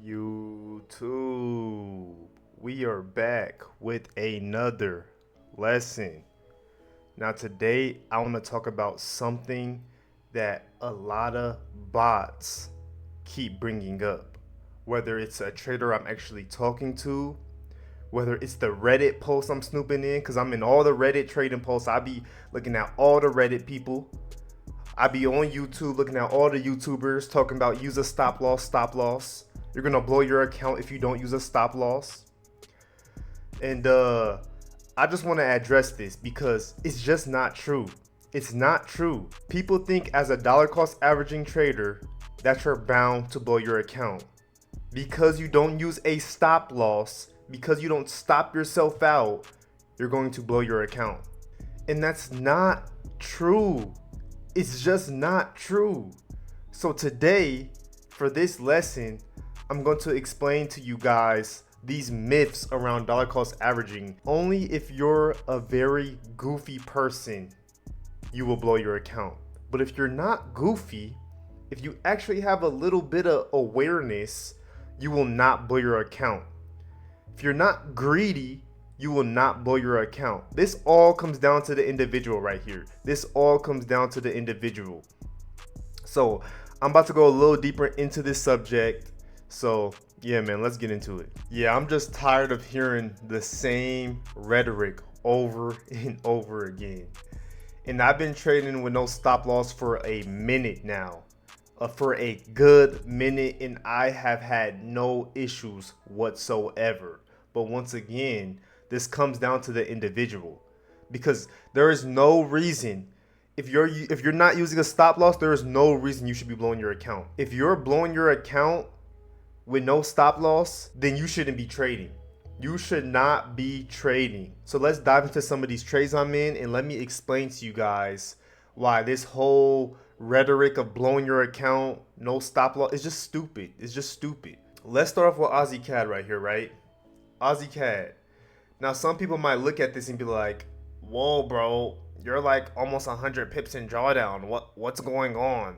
YouTube, we are back with another lesson. Now today I want to talk about something that a lot of bots keep bringing up. Whether it's a trader I'm actually talking to, whether it's the Reddit post I'm snooping in, because I'm in all the Reddit trading posts. I be looking at all the Reddit people. I be on YouTube looking at all the YouTubers talking about use a stop loss. You're gonna blow your account if you don't use a stop loss. And I just want to address this because it's just not true. It's not true. People think as a dollar cost averaging trader that you're bound to blow your account. Because you don't use a stop loss, because you don't stop yourself out, you're going to blow your account. And that's not true. It's just not true. So today, for this lesson, I'm going to explain to you guys these myths around dollar cost averaging. Only if you're a very goofy person, you will blow your account. But if you're not goofy, if you actually have a little bit of awareness, you will not blow your account. If you're not greedy, you will not blow your account. This all comes down to the individual right here. This all comes down to the individual. So I'm about to go a little deeper into this subject. So yeah, man, let's get into it. Yeah, I'm just tired of hearing the same rhetoric over and over again. And I've been trading with no stop loss for a minute now. For a good minute, and I have had no issues whatsoever. But once again, this comes down to the individual, because there is no reason, if you're not using a stop loss, there is no reason you should be blowing your account. If you're blowing your account with no stop loss, then you shouldn't be trading. You should not be trading. So let's dive into some of these trades I'm in, and let me explain to you guys why this whole rhetoric of blowing your account, no stop loss, is just stupid. It's just stupid. Let's start off with Aussie CAD right here, right? Aussie CAD. Now, some people might look at this and be like, whoa, bro, you're like almost 100 pips in drawdown. What's going on?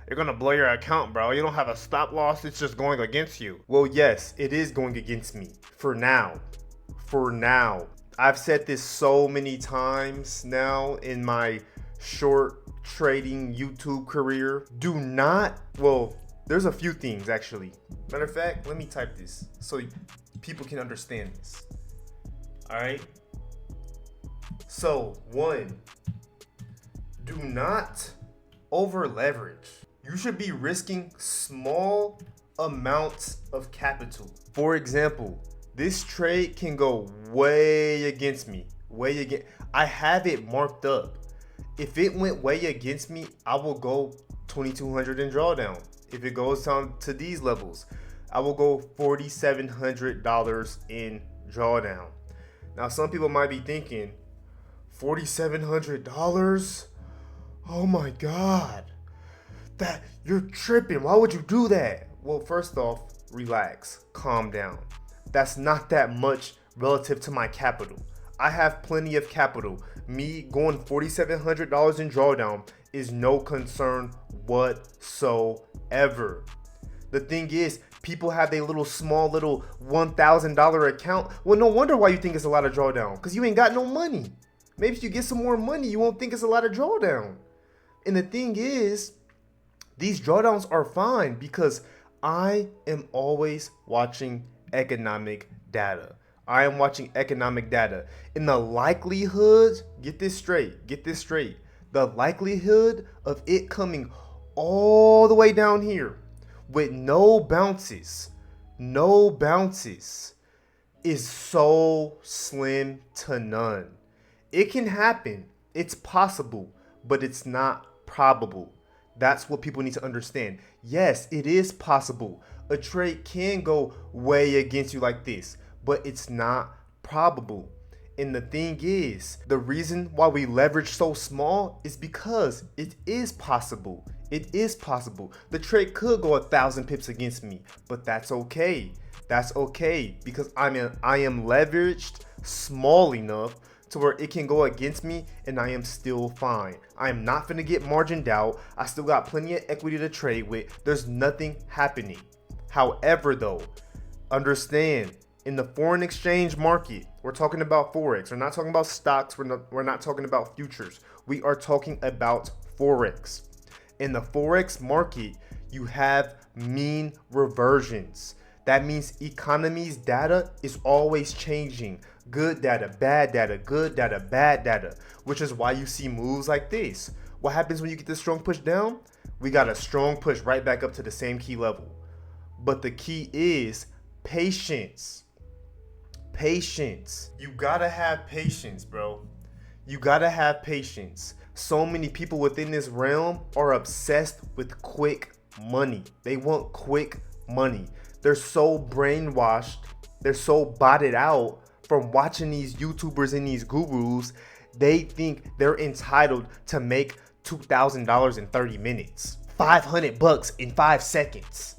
You're going to blow your account, bro. You don't have a stop loss. It's just going against you. Well, yes, it is going against me for now. For now. I've said this so many times now in my short trading YouTube career. Do not, well, there's a few things actually. Matter of fact, let me type this so people can understand this. All right. So 1, do not over leverage. You should be risking small amounts of capital. For example, this trade can go way against me. I have it marked up. If it went way against me, I will go 2,200 in drawdown. If it goes down to these levels, I will go $4,700 in drawdown. Now, some people might be thinking, $4,700? Oh my God, that you're tripping. Why would you do that? Well, first off, relax, calm down. That's not that much relative to my capital. I have plenty of capital. Me going $4,700 in drawdown is no concern whatsoever. The thing is, people have their small little $1,000 account. Well, no wonder why you think it's a lot of drawdown, because you ain't got no money. Maybe if you get some more money, you won't think it's a lot of drawdown. And the thing is, these drawdowns are fine because I am always watching economic data. I am watching economic data. And the likelihood, get this straight. The likelihood of it coming all the way down here with no bounces is so slim to none. It can happen. It's possible, but it's not probable. That's what people need to understand. Yes, it is possible. A trade can go way against you like this, but it's not probable. And the thing is, the reason why we leverage so small is because it is possible. It is possible. The trade could go 1,000 pips against me, but that's okay. That's okay because I am leveraged small enough to where it can go against me and I am still fine. I am not gonna get margined out. I still got plenty of equity to trade with. There's nothing happening. However, though, understand, in the foreign exchange market, we're talking about Forex. We're not talking about stocks. We're not talking about futures. We are talking about Forex. In the Forex market, you have mean reversions. That means economy's data is always changing. Good data, bad data, good data, bad data, which is why you see moves like this. What happens when you get this strong push down? We got a strong push right back up to the same key level. But the key is patience. Patience. You gotta have patience, bro. You gotta have patience. So many people within this realm are obsessed with quick money. They want quick money. They're so brainwashed. They're so botted out from watching these YouTubers and these gurus. They think they're entitled to make $2,000 in 30 minutes, $500 in 5 seconds.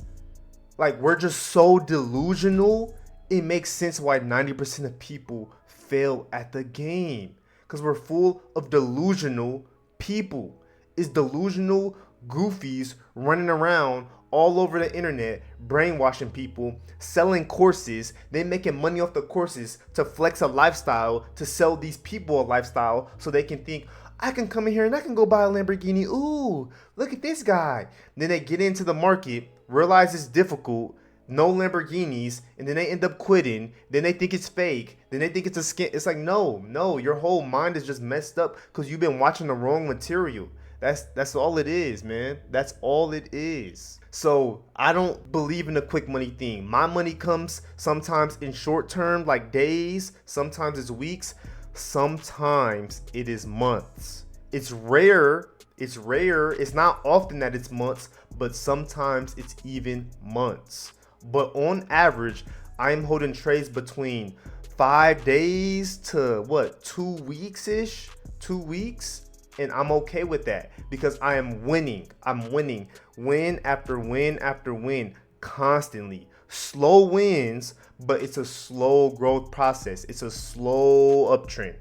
Like, we're just so delusional. It makes sense why 90% of people fail at the game, because we're full of delusional people. It's delusional goofies running around all over the internet, brainwashing people, selling courses, then making money off the courses to flex a lifestyle, to sell these people a lifestyle so they can think, I can come in here and I can go buy a Lamborghini. Ooh, look at this guy. Then they get into the market, realize it's difficult, no Lamborghinis, and then they end up quitting. Then they think it's fake. Then they think it's a scam. It's like, no, your whole mind is just messed up because you've been watching the wrong material. That's all it is, man. That's all it is. So I don't believe in the quick money thing. My money comes sometimes in short term, like days. Sometimes it's weeks. Sometimes it is months. It's rare. It's not often that it's months, but sometimes it's even months. But on average, I am holding trades between 5 days to 2 weeks-ish, 2 weeks. And I'm okay with that because I am winning. I'm winning win after win after win constantly. Slow wins, but it's a slow growth process. It's a slow uptrend.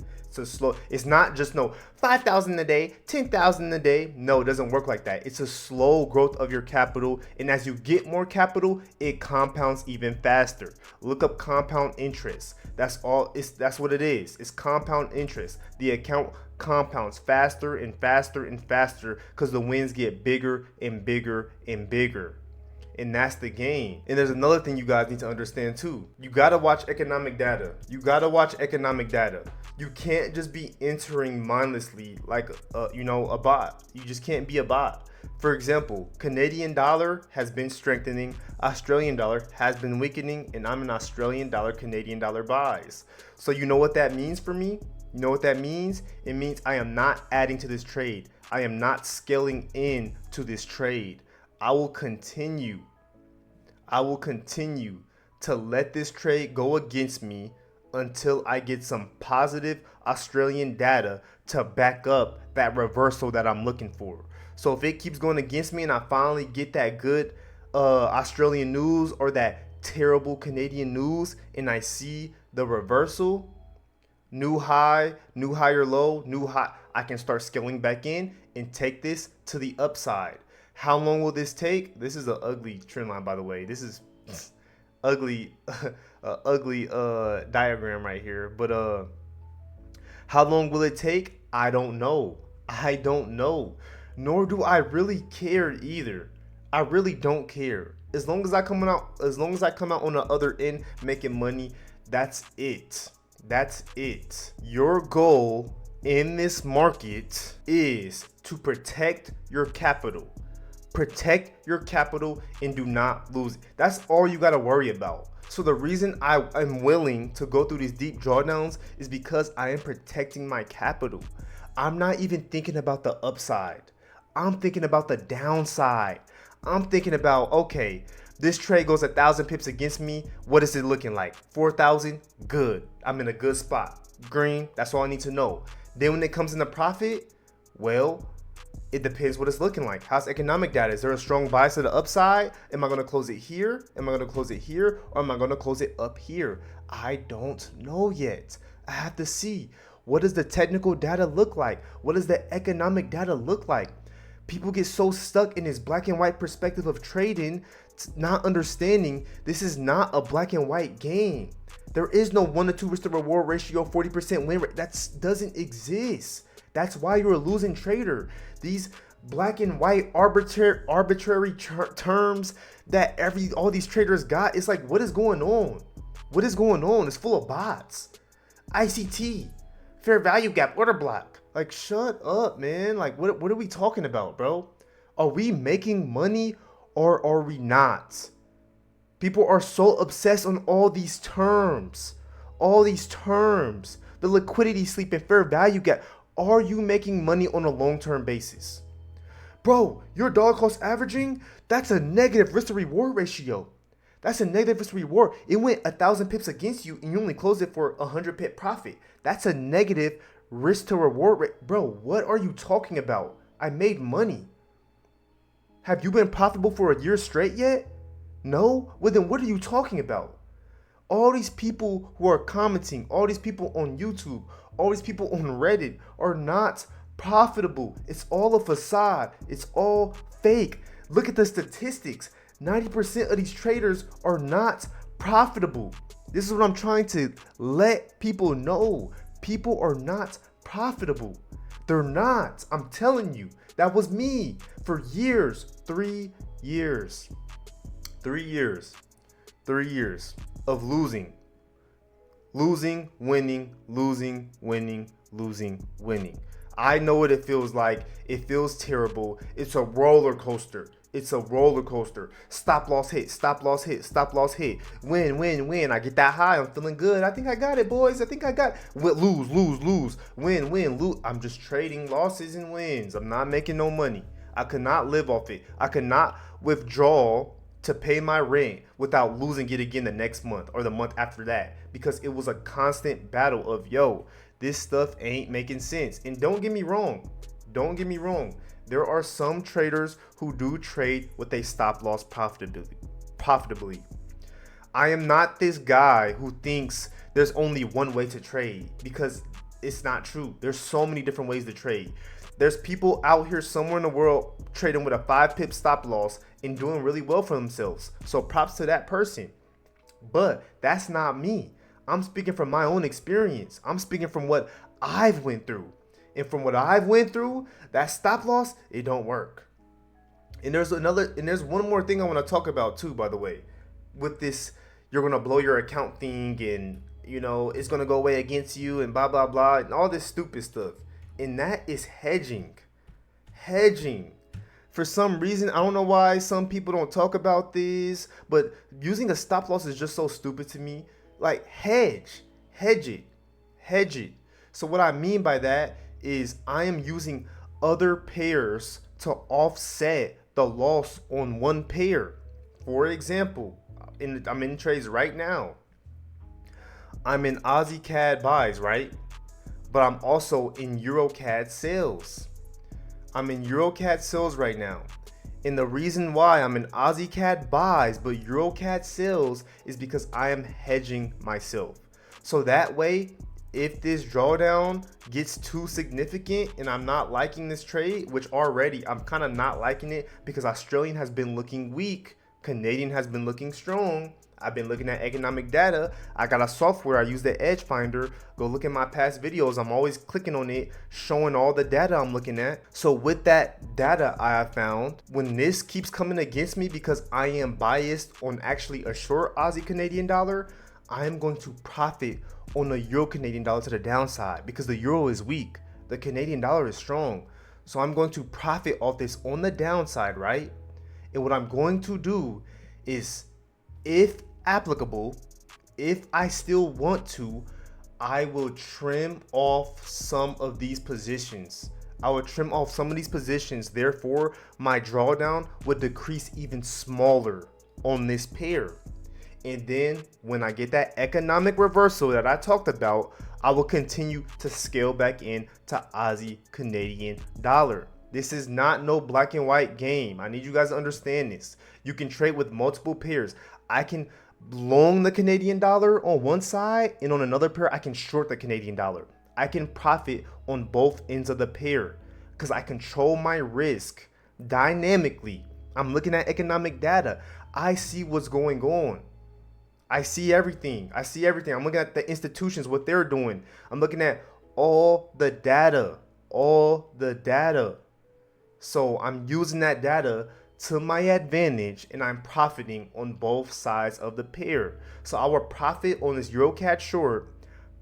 It's not just 5,000 a day, 10,000 a day. No, it doesn't work like that. It's a slow growth of your capital. And as you get more capital, it compounds even faster. Look up compound interest. That's what it is. It's compound interest. The account compounds faster and faster and faster because the wins get bigger and bigger and bigger. And that's the game. And there's another thing you guys need to understand too. You gotta watch economic data. You can't just be entering mindlessly like a bot. You just can't be a bot. For example, Canadian dollar has been strengthening, Australian dollar has been weakening, and I'm in Australian dollar, Canadian dollar buys. So you know what that means for me? You know what that means? It means I am not adding to this trade. I am not scaling in to this trade. I will continue to let this trade go against me until I get some positive Australian data to back up that reversal that I'm looking for. So if it keeps going against me and I finally get that good Australian news or that terrible Canadian news and I see the reversal, new high, new higher low, new high, I can start scaling back in and take this to the upside. How long will this take? This is an ugly trend line, by the way. This is ugly diagram right here. But how long will it take? I don't know. Nor do I really care either. I really don't care. As long as I come out on the other end making money, that's it. Your goal in this market is to protect your capital. Protect your capital and do not lose it. That's all you got to worry about. So the reason I am willing to go through these deep drawdowns is because I am protecting my capital. I'm not even thinking about the upside. I'm thinking about the downside. I'm thinking about, okay, this trade goes 1,000 pips against me. What is it looking like? 4,000? Good. I'm in a good spot. Green, that's all I need to know. Then when it comes into profit, well, it depends what it's looking like. How's economic data? Is there a strong bias to the upside? Am I going to close it here? Am I going to close it here? Or am I going to close it up here? I don't know yet. I have to see. What does the technical data look like? What does the economic data look like? People get so stuck in this black and white perspective of trading not understanding this is not a black and white game. There is no 1 to 2 risk to reward ratio, 40% win rate. That doesn't exist. That's why you're a losing trader. These black and white arbitrary terms that all these traders got, it's like, what is going on? What is going on? It's full of bots. ICT, fair value gap, order block. Like, shut up, man. Like, what are we talking about, bro? Are we making money or are we not? People are so obsessed on all these terms. All these terms. The liquidity sleep and fair value gap. Are you making money on a long-term basis? Bro, your dollar cost averaging, that's a negative risk to reward ratio. That's a negative risk to reward. It went 1,000 pips against you and you only closed it for 100 pip profit. That's a negative risk to reward rate. Bro, what are you talking about? I made money. Have you been profitable for a year straight yet? No? Well, then what are you talking about? All these people who are commenting, all these people on YouTube, all these people on Reddit are not profitable. It's all a facade. It's all fake. Look at the statistics. 90% of these traders are not profitable. This is what I'm trying to let people know. People are not profitable. They're not. I'm telling you. That was me for years. 3 years. 3 years. 3 years of losing. Losing, winning, losing, winning, losing, winning. I know what it feels like. It feels terrible. It's a roller coaster. It's a roller coaster. Stop loss hit, stop loss hit, stop loss hit. Win, win, win. I get that high. I'm feeling good. I think I got it, boys. I think I got it. Lose, lose, lose. Win, win, lose. I'm just trading losses and wins. I'm not making no money. I could not live off it. I could not withdraw to pay my rent without losing it again the next month or the month after that, because it was a constant battle of, yo, this stuff ain't making sense. And don't get me wrong. Don't get me wrong. There are some traders who do trade with a stop loss profitably. I am not this guy who thinks there's only one way to trade, because it's not true. There's so many different ways to trade. There's people out here somewhere in the world trading with a 5 pip stop loss and doing really well for themselves. So props to that person. But that's not me. I'm speaking from my own experience. I'm speaking from what I've went through. And from what I've went through, that stop loss, it don't work. And there's one more thing I want to talk about too, by the way. With this, you're going to blow your account thing, and it's going to go away against you and blah, blah, blah, and all this stupid stuff. And that is hedging. Hedging. For some reason, I don't know why some people don't talk about this, but using a stop loss is just so stupid to me. Like, hedge it. So what I mean by that is I am using other pairs to offset the loss on one pair. For example, I'm in trades right now. I'm in Aussie CAD buys, right? But I'm also in Euro CAD sales. I'm in Euro CAD sales right now. And the reason why I'm in Aussie CAD buys but Euro CAD sales is because I am hedging myself. So that way, if this drawdown gets too significant and I'm not liking this trade, which already I'm kind of not liking it because Australian has been looking weak, Canadian has been looking strong. I've been looking at economic data. I got a software. I use the Edge Finder. Go look at my past videos. I'm always clicking on it, showing all the data I'm looking at. So with that data I have found, when this keeps coming against me because I am biased on actually a short Aussie Canadian dollar, I am going to profit on the Euro Canadian dollar to the downside because the Euro is weak. The Canadian dollar is strong. So I'm going to profit off this on the downside, right? And what I'm going to do is, if applicable, if I still want to, I will trim off some of these positions. I will trim off some of these positions. Therefore, my drawdown would decrease even smaller on this pair. And then when I get that economic reversal that I talked about, I will continue to scale back in to Aussie Canadian dollar. This is not no black and white game. I need you guys to understand this. You can trade with multiple pairs. I can long the Canadian dollar on one side, and on another pair I can short the Canadian dollar. I can profit on both ends of the pair because I control my risk dynamically. I'm looking at economic data. I see what's going on. I see everything. I see everything. I'm looking at the institutions, what they're doing. I'm looking at all the data. All the data. So I'm using that data to my advantage and I'm profiting on both sides of the pair. So I will profit on this EuroCAD short,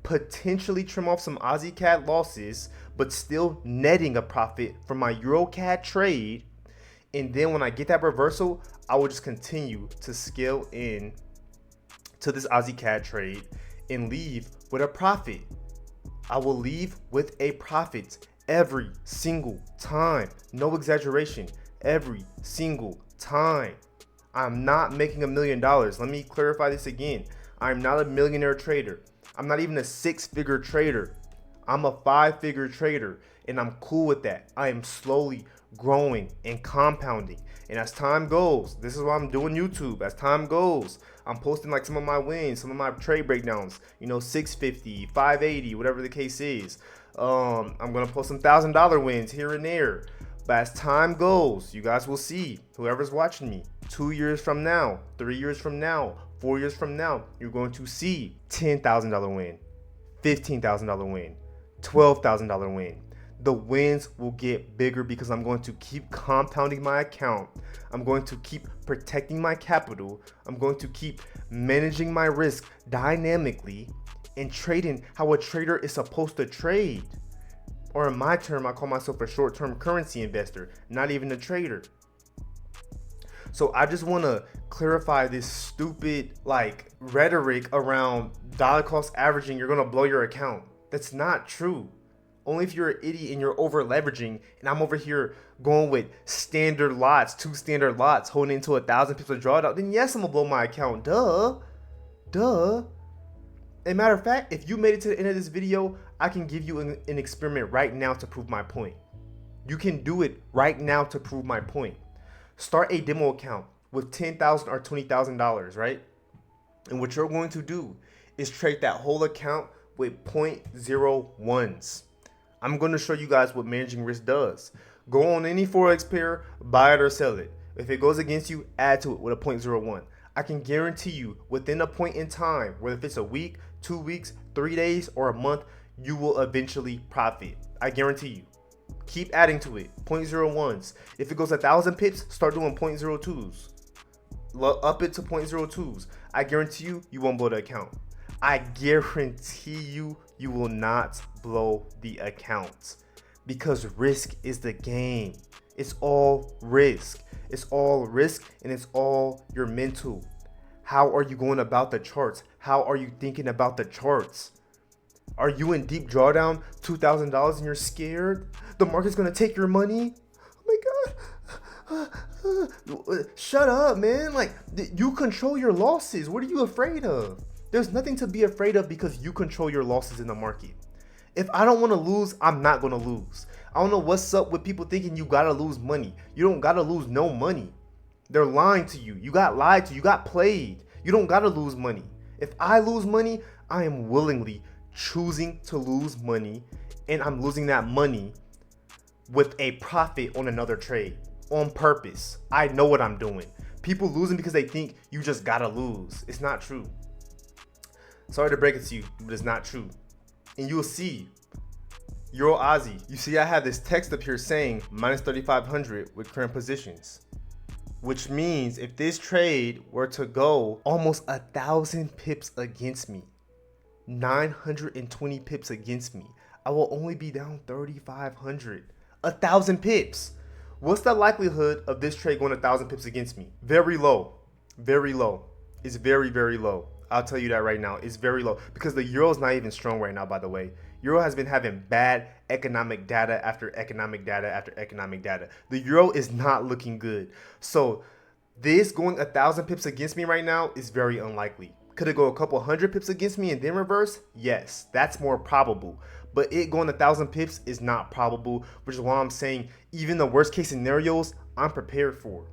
potentially trim off some Aussie CAD losses, but still netting a profit from my EuroCAD trade. And then when I get that reversal, I will just continue to scale in to this Aussie CAD trade and leave with a profit. I will leave with a profit every single time. No exaggeration. Every single time. I'm not making $1 million. Let me clarify this again. I'm not a millionaire trader. I'm not even a 6-figure trader. I'm a 5-figure trader, and I'm cool with that. I am slowly growing and compounding. And as time goes, this is why I'm doing YouTube. As time goes, I'm posting like some of my wins, some of my trade breakdowns, 650, 580, whatever the case is. I'm going to post some $1,000 wins here and there. But as time goes, you guys will see, whoever's watching me, 2 years from now, 3 years from now, 4 years from now, you're going to see $10,000 win, $15,000 win, $12,000 win. The wins will get bigger because I'm going to keep compounding my account. I'm going to keep protecting my capital. I'm going to keep managing my risk dynamically and trading how a trader is supposed to trade. Or in my term, I call myself a short-term currency investor, not even a trader. So I just want to clarify this stupid rhetoric around dollar cost averaging. You're going to blow your account. That's not true. Only if you're an idiot and you're over leveraging, and I'm over here going with standard lots, 2 standard lots, holding into 1,000 pips of drawdown, then yes, I'm gonna blow my account. Duh. As a matter of fact, if you made it to the end of this video, I can give you an experiment right now to prove my point. You can do it right now to prove my point. Start a demo account with $10,000 or $20,000, right? And what you're going to do is trade that whole account with 0.01s. I'm going to show you guys what managing risk does. Go on any Forex pair, buy it or sell it. If it goes against you, add to it with a 0.01. I can guarantee you within a point in time, whether if it's a week, 2 weeks, 3 days, or a month, you will eventually profit. I guarantee you. Keep adding to it. 0.01s. If it goes 1,000 pips, start doing 0.02s. Up it to 0.02s. I guarantee you, you won't blow the account. I guarantee you, you will not blow the account. Because risk is the game. It's all risk. It's all risk and it's all your mental. How are you going about the charts? How are you thinking about the charts? Are you in deep drawdown, $2,000 and you're scared? The market's gonna take your money? Oh my God. Shut up, man. You control your losses. What are you afraid of? There's nothing to be afraid of because you control your losses in the market. If I don't want to lose, I'm not going to lose. I don't know what's up with people thinking you got to lose money. You don't got to lose no money. They're lying to you. You got lied to. You got played. You don't got to lose money. If I lose money, I am willingly choosing to lose money, and I'm losing that money with a profit on another trade on purpose. I know what I'm doing. People losing because they think you just got to lose. It's not true. Sorry to break it to you, but it's not true. And you'll see Euro Aussie. You see I have this text up here saying minus 3,500 with current positions. Which means if this trade were to go almost 1,000 pips against me, 920 pips against me, I will only be down 3,500. 1,000 pips. What's the likelihood of this trade going 1,000 pips against me? Very low. Very low. It's very, very low. I'll tell you that right now. It's very low because the euro is not even strong right now, by the way. Euro has been having bad economic data after economic data after economic data. The euro is not looking good. So this going 1,000 pips against me right now is very unlikely. Could it go a couple hundred pips against me and then reverse? Yes, that's more probable. But it going 1,000 pips is not probable, which is why I'm saying even the worst case scenarios, I'm prepared for.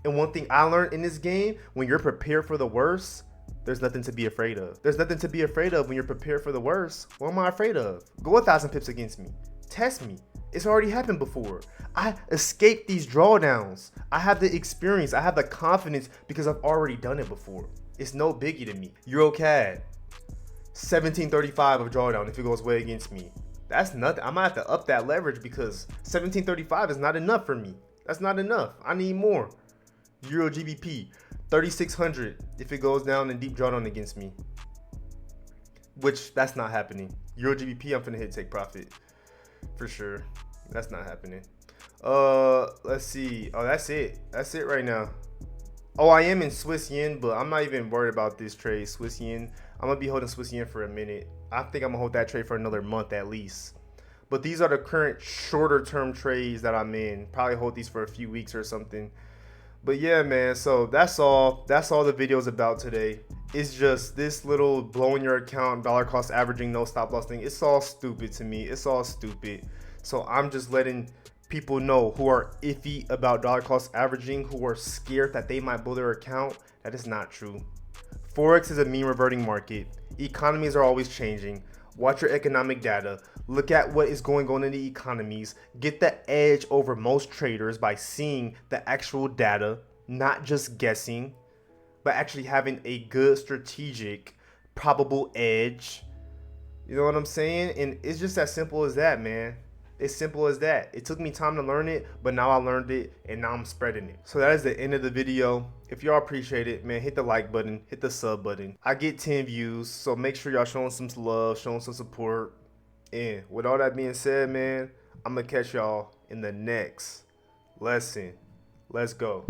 And one thing I learned in this game, when you're prepared for the worst, there's nothing to be afraid of. There's nothing to be afraid of when you're prepared for the worst. What am I afraid of? Go 1,000 pips against me. Test me. It's already happened before. I escaped these drawdowns. I have the experience. I have the confidence because I've already done it before. It's no biggie to me. EuroCAD, 1735 of drawdown if it goes way against me. That's nothing. I might have to up that leverage because 1735 is not enough for me. That's not enough. I need more. Euro GBP, 3600 if it goes down in deep drawdown against me. Which, that's not happening. Euro GBP, I'm finna hit take profit. For sure. That's not happening. Let's see. Oh, that's it. That's it right now. Oh, I am in Swiss yen, but I'm not even worried about this trade. Swiss yen. I'm gonna be holding Swiss yen for a minute. I think I'm gonna hold that trade for another month at least. But these are the current shorter term trades that I'm in. Probably hold these for a few weeks or something. But yeah, man, so that's all the video's about today. It's just this little blowing your account, dollar cost averaging, no stop loss thing. It's all stupid to me. It's all stupid. So I'm just letting people know who are iffy about dollar cost averaging, who are scared that they might blow their account, that is not true. Forex is a mean reverting market. Economies are always changing. Watch your economic data. Look at what is going on in the economies. Get the edge over most traders by seeing the actual data, not just guessing, but actually having a good strategic, probable edge. You know what I'm saying? And it's just as simple as that, man. It's simple as that. It took me time to learn it, but now I learned it and now I'm spreading it. So that is the end of the video. If y'all appreciate it, man, hit the like button, hit the sub button. I get 10 views, so make sure y'all showing some love, showing some support. And with all that being said, man, I'm gonna catch y'all in the next lesson. Let's go.